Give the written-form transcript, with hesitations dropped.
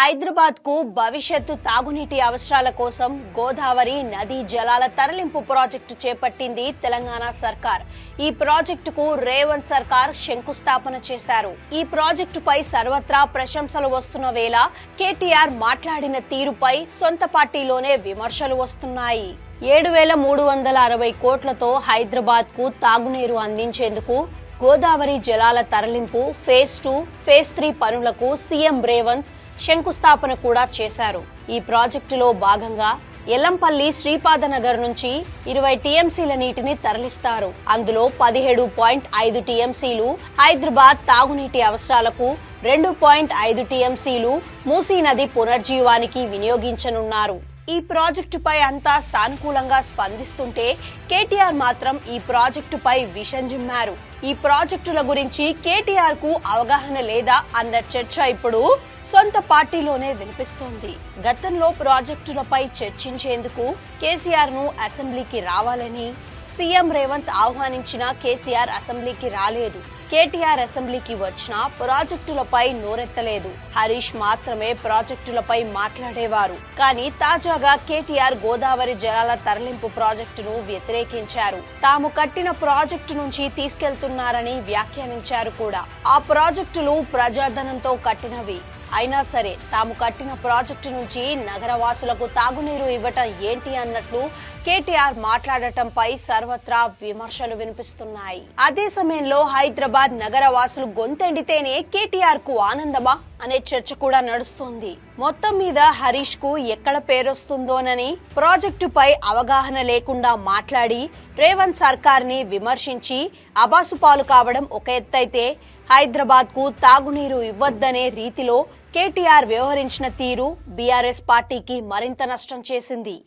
హైదరాబాద్ కు భవిష్యత్తు తాగునీటి అవసరాల కోసం గోదావరి నదీ జలాల తరలింపు ప్రాజెక్టు చేపట్టింది తెలంగాణ సర్కార్. ఈ ప్రాజెక్టుకు రేవంత్ సర్కార్ శంకుస్థాపన చేశారు. ఈ ప్రాజెక్టుపై సర్వత్రా ప్రశంసలు వస్తున్న వేళ కేటీఆర్ మాట్లాడిన తీరుపై సొంత పార్టీలోనే విమర్శలు వస్తున్నాయి. 7,360 కోట్లతో హైదరాబాద్ కు తాగునీరు అందించేందుకు గోదావరి జలాల తరలింపు ఫేజ్ 2, ఫేజ్ 3 పనులకు సీఎం రేవంత్ శంకుస్థాపన కూడా చేశారు. ఈ ప్రాజెక్టులో భాగంగా ఎల్లంపల్లి శ్రీపాదనగర్ నుంచి 20 టీఎంసీల నీటిని తరలిస్తారు. అందులో 17.5 టీఎంసీలు హైదరాబాద్ తాగునీటి అవసరాలకు, 2.5 టీఎంసీలు మూసీ నది పునర్జీవానికి వినియోగించనున్నారు. ఈ ప్రాజెక్టుపై అంతా సానుకూలంగా స్పందిస్తుంటే కేటీఆర్ మాత్రం ఈ ప్రాజెక్టుపై విషం జిమ్మారు. ఈ ప్రాజెక్టుల గురించి కేటీఆర్ కు అవగాహన లేదా అన్న చర్చ ఇప్పుడు సొంత పార్టీలోనే వినిపిస్తోంది. గతంలో ప్రాజెక్టులపై చర్చించేందుకు కేసీఆర్ ను అసెంబ్లీకి రావాలని సీఎం రేవంత్ ఆహ్వానించినా కేసీఆర్ అసెంబ్లీకి రాలేదు. కేటీఆర్ అసెంబ్లీకి వచ్చినా ప్రాజెక్టులపై నోరెత్తలేదు. హరీష్ మాత్రమే ప్రాజెక్టులపై మాట్లాడేవారు. కానీ తాజాగా కేటీఆర్ గోదావరి జలాల తరలింపు ప్రాజెక్టును వ్యతిరేకించారు. తాము కట్టిన ప్రాజెక్టు నుంచి తీసుకెళ్తున్నారని వ్యాఖ్యానించారు కూడా. ఆ ప్రాజెక్టులు ప్రజాధనంతో కట్టినవి అయినా సరే తాము కట్టిన ప్రాజెక్టు నుంచి నగరవాసులకు తాగునీరు ఇవ్వటం ఏంటి అన్నట్లు కేటీఆర్ మాట్లాడటంపై సర్వత్రా విమర్శలు వినిపిస్తున్నాయి. అదే సమయంలో హైదరాబాద్ నగరవాసులు గొంతెండితేనే కేటీఆర్ కు ఆనందమా అనే చర్చ కూడా నడుస్తోంది. మొత్తం మీద హరీష్ కు ఎక్కడ పేరొస్తుందోనని ప్రాజెక్టుపై అవగాహన లేకుండా మాట్లాడి రేవంత్ సర్కార్ ని విమర్శించి అబాసుపాలు కావడం ఒక ఎత్తైతే, హైదరాబాద్ కు తాగునీరు ఇవ్వద్దనే రీతిలో కేటీఆర్ వ్యవహరించిన తీరు బీఆర్ఎస్ పార్టీకి మరింత నష్టం చేసింది.